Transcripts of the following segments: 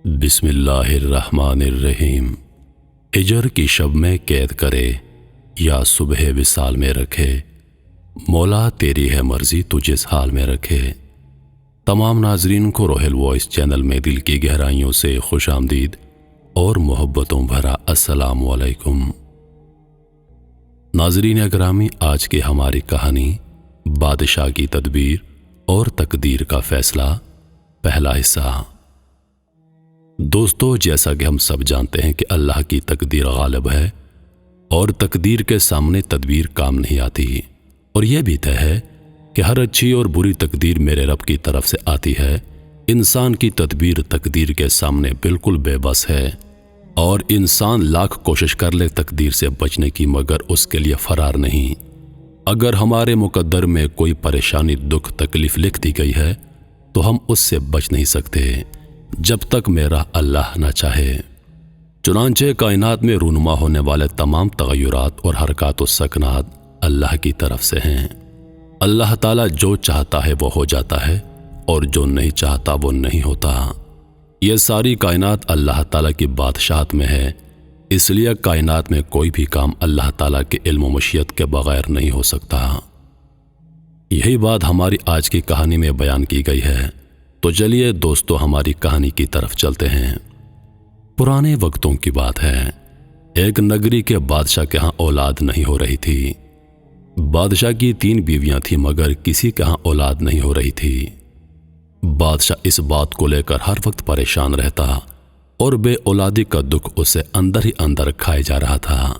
بسم اللہ الرحمن الرحیم۔ ہجر کی شب میں قید کرے یا صبح وصال میں رکھے، مولا تیری ہے مرضی تو جس حال میں رکھے۔ تمام ناظرین کو روحل وائس چینل میں دل کی گہرائیوں سے خوش آمدید اور محبتوں بھرا السلام علیکم۔ ناظرین اکرامی، آج کی ہماری کہانی بادشاہ کی تدبیر اور تقدیر کا فیصلہ، پہلا حصہ۔ دوستو، جیسا کہ ہم سب جانتے ہیں کہ اللہ کی تقدیر غالب ہے اور تقدیر کے سامنے تدبیر کام نہیں آتی، اور یہ بھی طے ہے کہ ہر اچھی اور بری تقدیر میرے رب کی طرف سے آتی ہے۔ انسان کی تدبیر تقدیر کے سامنے بالکل بے بس ہے، اور انسان لاکھ کوشش کر لے تقدیر سے بچنے کی، مگر اس کے لیے فرار نہیں۔ اگر ہمارے مقدر میں کوئی پریشانی، دکھ، تکلیف لکھ دی گئی ہے تو ہم اس سے بچ نہیں سکتے جب تک میرا اللہ نہ چاہے۔ چنانچہ کائنات میں رونما ہونے والے تمام تغیرات اور حرکات و سکنات اللہ کی طرف سے ہیں۔ اللہ تعالیٰ جو چاہتا ہے وہ ہو جاتا ہے، اور جو نہیں چاہتا وہ نہیں ہوتا۔ یہ ساری کائنات اللہ تعالیٰ کی بادشاہت میں ہے، اس لیے کائنات میں کوئی بھی کام اللہ تعالیٰ کے علم و مشیت کے بغیر نہیں ہو سکتا۔ یہی بات ہماری آج کی کہانی میں بیان کی گئی ہے، تو چلیے دوستو ہماری کہانی کی طرف چلتے ہیں۔ پرانے وقتوں کی بات ہے، ایک نگری کے بادشاہ کے ہاں اولاد نہیں ہو رہی تھی۔ بادشاہ کی 3 بیویاں تھیں، مگر کسی کے ہاں اولاد نہیں ہو رہی تھی۔ بادشاہ اس بات کو لے کر ہر وقت پریشان رہتا، اور بے اولادی کا دکھ اسے اندر ہی اندر کھائے جا رہا تھا۔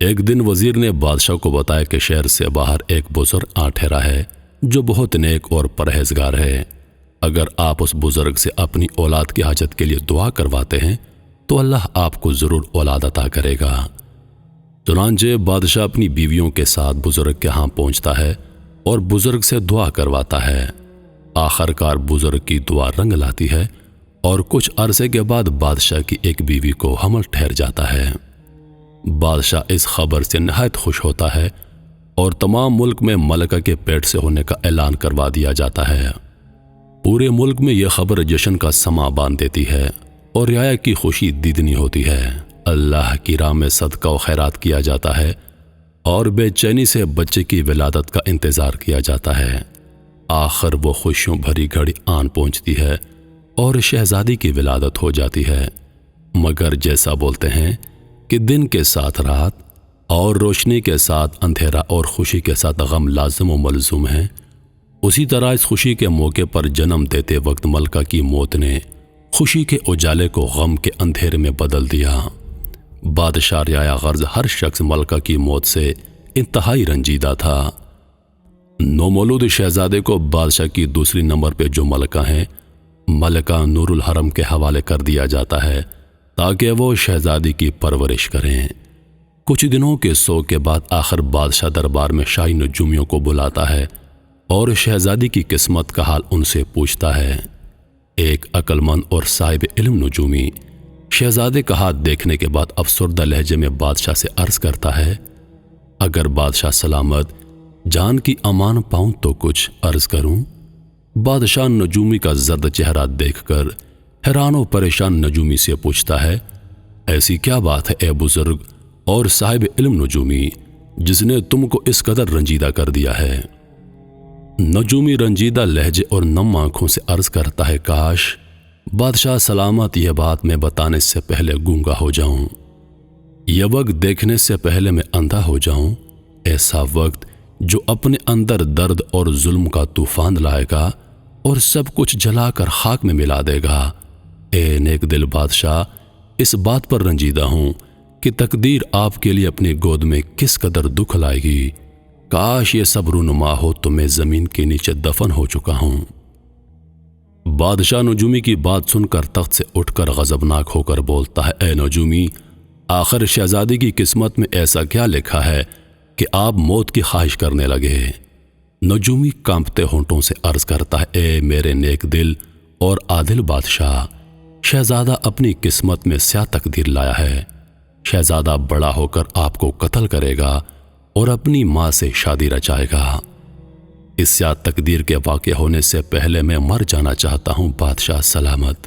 ایک دن وزیر نے بادشاہ کو بتایا کہ شہر سے باہر ایک بزرگ آ ٹھہرا ہے جو بہت نیک اور پرہیزگار ہے۔ اگر آپ اس بزرگ سے اپنی اولاد کی حاجت کے لیے دعا کرواتے ہیں تو اللہ آپ کو ضرور اولاد عطا کرے گا۔ چنانچہ بادشاہ اپنی بیویوں کے ساتھ بزرگ کے ہاں پہنچتا ہے اور بزرگ سے دعا کرواتا ہے۔ آخر کار بزرگ کی دعا رنگ لاتی ہے، اور کچھ عرصے کے بعد بادشاہ کی ایک بیوی کو حمل ٹھہر جاتا ہے۔ بادشاہ اس خبر سے نہایت خوش ہوتا ہے، اور تمام ملک میں ملکہ کے پیٹ سے ہونے کا اعلان کروا دیا جاتا ہے۔ پورے ملک میں یہ خبر جشن کا سماں باندھ دیتی ہے، اور رعایا کی خوشی دیدنی ہوتی ہے۔ اللہ کی راہ میں صدقہ و خیرات کیا جاتا ہے، اور بے چینی سے بچے کی ولادت کا انتظار کیا جاتا ہے۔ آخر وہ خوشیوں بھری گھڑی آن پہنچتی ہے، اور شہزادی کی ولادت ہو جاتی ہے۔ مگر جیسا بولتے ہیں کہ دن کے ساتھ رات، اور روشنی کے ساتھ اندھیرا، اور خوشی کے ساتھ غم لازم و ملزوم ہے، اسی طرح اس خوشی کے موقع پر جنم دیتے وقت ملکہ کی موت نے خوشی کے اجالے کو غم کے اندھیرے میں بدل دیا۔ بادشاہ رعایا غرض ہر شخص ملکہ کی موت سے انتہائی رنجیدہ تھا۔ نومولود شہزادے کو بادشاہ کی دوسری نمبر پہ جو ملکہ ہیں، ملکہ نور الحرم کے حوالے کر دیا جاتا ہے تاکہ وہ شہزادی کی پرورش کریں۔ کچھ دنوں کے سوگ کے بعد آخر بادشاہ دربار میں شاہی نجومیوں کو بلاتا ہے، اور شہزادی کی قسمت کا حال ان سے پوچھتا ہے۔ ایک عقل مند اور صاحب علم نجومی شہزادے کا ہاتھ دیکھنے کے بعد افسردہ لہجے میں بادشاہ سے عرض کرتا ہے، اگر بادشاہ سلامت جان کی امان پاؤں تو کچھ عرض کروں۔ بادشاہ نجومی کا زرد چہرہ دیکھ کر حیران و پریشان نجومی سے پوچھتا ہے، ایسی کیا بات ہے اے بزرگ اور صاحب علم نجومی جس نے تم کو اس قدر رنجیدہ کر دیا ہے؟ نجومی رنجیدہ لہجے اور نم آنکھوں سے عرض کرتا ہے، کاش بادشاہ سلامت یہ بات میں بتانے سے پہلے گونگا ہو جاؤں، یہ وقت دیکھنے سے پہلے میں اندھا ہو جاؤں، ایسا وقت جو اپنے اندر درد اور ظلم کا طوفان لائے گا اور سب کچھ جلا کر خاک میں ملا دے گا۔ اے نیک دل بادشاہ، اس بات پر رنجیدہ ہوں کہ تقدیر آپ کے لیے اپنی گود میں کس قدر دکھ لائے گی۔ کاش یہ سب رونما ہو تو میں زمین کے نیچے دفن ہو چکا ہوں۔ بادشاہ نجومی کی بات سن کر تخت سے اٹھ کر غضبناک ہو کر بولتا ہے، اے نجومی، آخر شہزادی کی قسمت میں ایسا کیا لکھا ہے کہ آپ موت کی خواہش کرنے لگے؟ نجومی کانپتے ہونٹوں سے عرض کرتا ہے، اے میرے نیک دل اور عادل بادشاہ، شہزادہ اپنی قسمت میں سیاہ تقدیر لایا ہے۔ شہزادہ بڑا ہو کر آپ کو قتل کرے گا اور اپنی ماں سے شادی رچائے گا۔ اس سیاہ تقدیر کے واقع ہونے سے پہلے میں مر جانا چاہتا ہوں بادشاہ سلامت۔